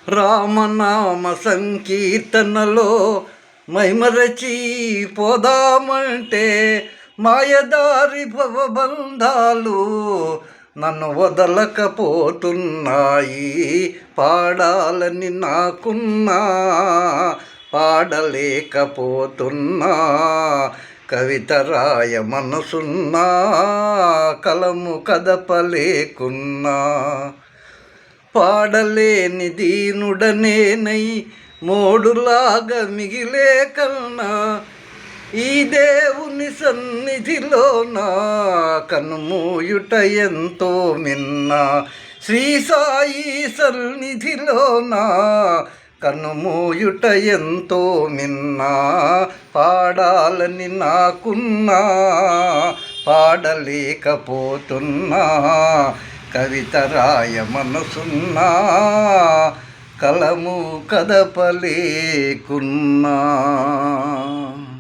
రామనామ సంకీర్తనలో మైమరచి పోదామంటే మాయదారి భవబంధాలు నన్ను వదలకపోతున్నాయి. పాడాలని నాకున్నా పాడలేకపోతున్నా. కవిత రాయ మనసున్నా కలము కదపలేకున్నా. పాడలేని దీనుడనేనై మోడులాగా మిగిలే కన్నా ఈ దేవుని సన్నిధిలోన కనుమూయుట ఎంతో మిన్న. శ్రీ సాయి సన్నిధిలోన కనుమూయుట ఎంతో మిన్న. పాడాలని నాకున్నా పాడలేకపోతున్నా. కవిత రాయ మనసున్నా కలము కదపలేకున్నా.